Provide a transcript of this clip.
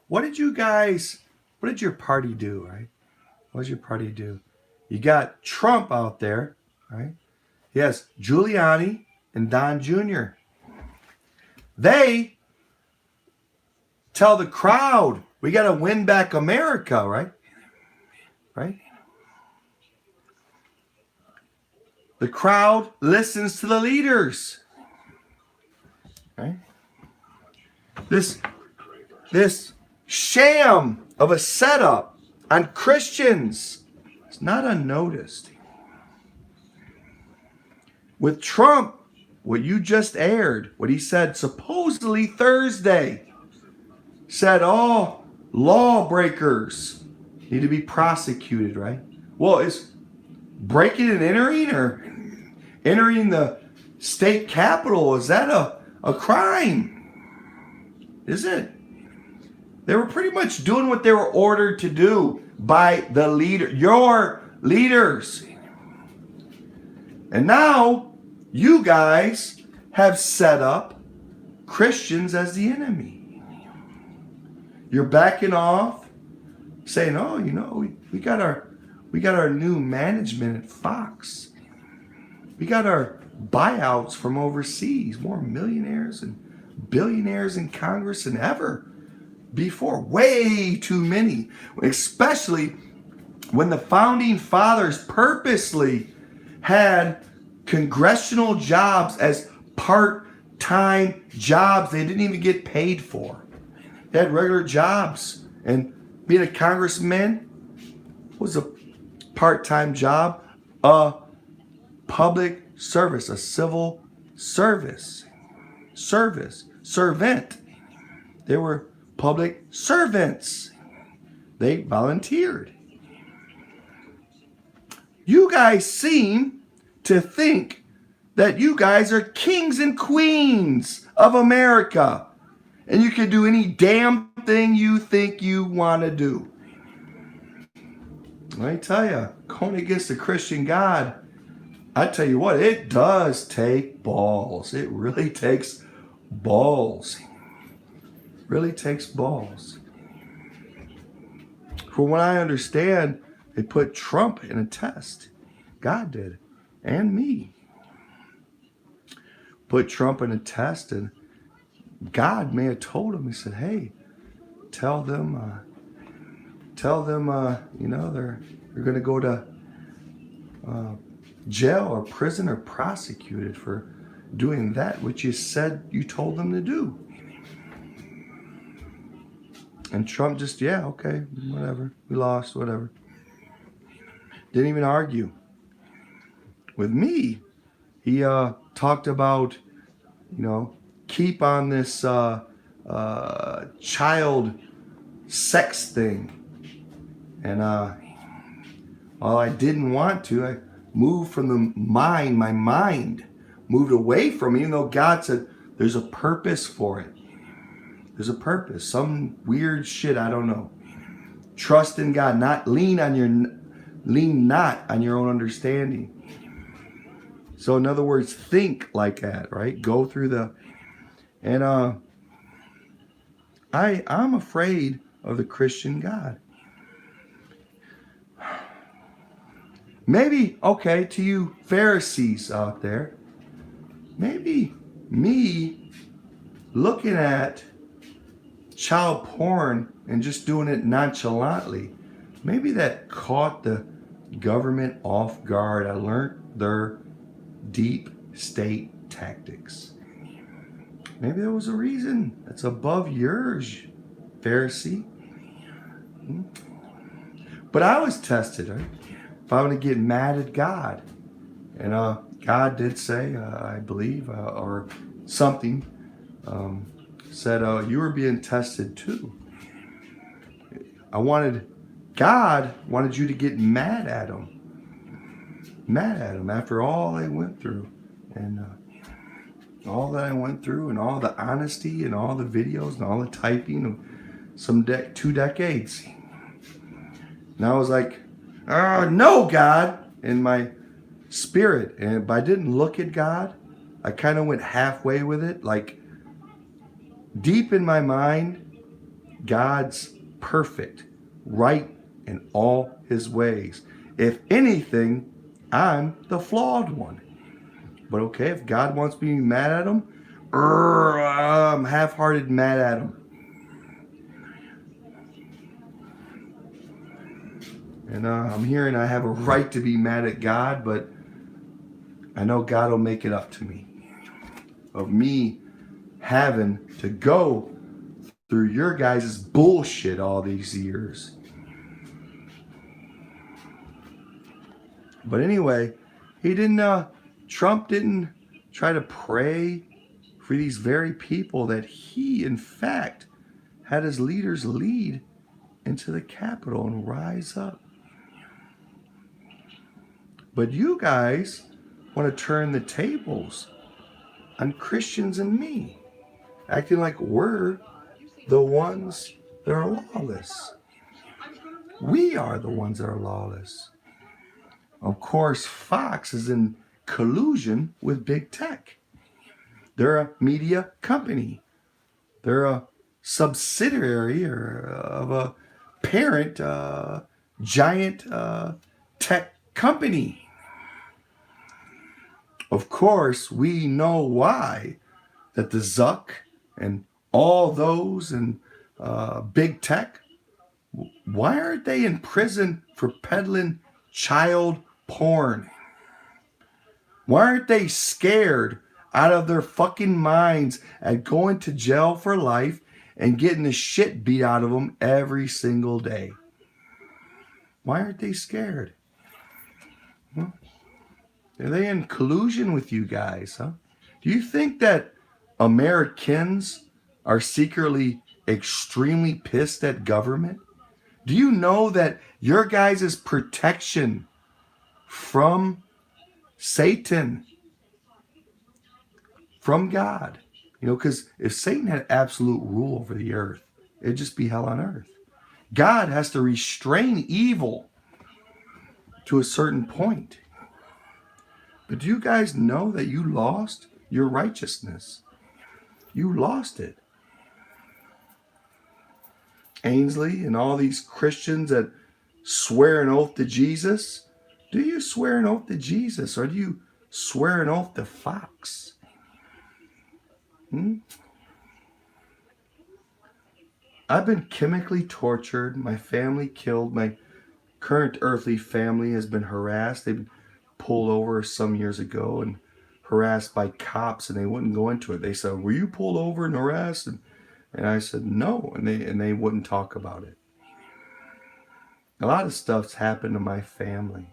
what did your party do, right? What did your party do? You got Trump out there, right? Yes, Giuliani and Don Jr. They tell the crowd, we got to win back America, right? Right? The crowd listens to the leaders, right? This sham of a setup on Christians is not unnoticed. With Trump, what you just aired, what he said supposedly Thursday, said all lawbreakers need to be prosecuted, right? Well, is breaking and entering or entering the state capitol, is that a crime? Is it? They were pretty much doing what they were ordered to do by the leader, your leaders. And now you guys have set up Christians as the enemy. You're backing off, saying, "Oh, we got our new management at Fox. We got our buyouts from overseas, more millionaires and billionaires in Congress than ever before. Way too many, especially when the founding fathers purposely had congressional jobs as part-time jobs they didn't even get paid for. They had regular jobs, and being a congressman was a part-time job, a public service, a civil service, servant. They were public servants. They volunteered. You guys seem to think that you guys are kings and queens of America, and you can do any damn thing you think you want to do. Let me tell you, going against the Christian God, I tell you what, it does take balls. It really takes balls. Really takes balls. From what I understand, they put Trump in a test. God did. And me. Put Trump in a test, and God may have told him, he said, hey, tell them, they're going to go to jail or prison or prosecuted for doing that which you said you told them to do. And Trump just, yeah, okay, whatever. We lost, whatever. Didn't even argue. With me, he talked about, keep on this child sex thing. And while I didn't want to, I moved from my mind moved away from it, even though God said there's a purpose for it. There's a purpose. Some weird shit, I don't know. Trust in God, lean not on your own understanding. So in other words, think like that, right? Go through and I'm afraid of the Christian God. Maybe, okay, to you Pharisees out there, maybe me looking at child porn and just doing it nonchalantly, maybe that caught the government off guard. I learned their deep state tactics. Maybe there was a reason that's above yours, Pharisee. But I was tested, right? If I want to get mad at God. And God did say, I believe, or something, said, you were being tested too. God wanted you to get mad at him. Mad at him after all they went through. And all that I went through, and all the honesty, and all the videos, and all the typing of 2 decades. And I was like, no, God, in my spirit. But I didn't look at God. I kind of went halfway with it. Like, deep in my mind, God's perfect, right in all his ways. If anything, I'm the flawed one. But okay, if God wants me to be mad at him, I'm half-hearted mad at him. And I'm hearing I have a right to be mad at God, but I know God will make it up to me. Of me having to go through your guys' bullshit all these years. But anyway, Trump didn't try to pray for these very people that he, in fact, had his leaders lead into the Capitol and rise up. But you guys want to turn the tables on Christians and me, acting like we're the ones that are lawless. We are the ones that are lawless. Of course, Fox is in collusion with big tech. They're a media company. They're a subsidiary of a parent giant tech company. Of course, we know why that the Zuck and all those and big tech, why aren't they in prison for peddling child porn? Why aren't they scared out of their fucking minds at going to jail for life and getting the shit beat out of them every single day? Why aren't they scared? Huh? Are they in collusion with you guys, huh? Do you think that Americans are secretly extremely pissed at government? Do you know that your guys' protection from Satan, from God, because if Satan had absolute rule over the earth, it'd just be hell on earth. God has to restrain evil to a certain point. But do you guys know that you lost your righteousness? You lost it. Ainsley and all these Christians that swear an oath to Jesus, do you swear an oath to Jesus or do you swear an oath to Fox? I've been chemically tortured. My family killed. My current earthly family has been harassed. They've been pulled over some years ago and harassed by cops, and they wouldn't go into it. They said, "Were you pulled over and harassed?" And I said, "No," and they wouldn't talk about it. A lot of stuff's happened to my family.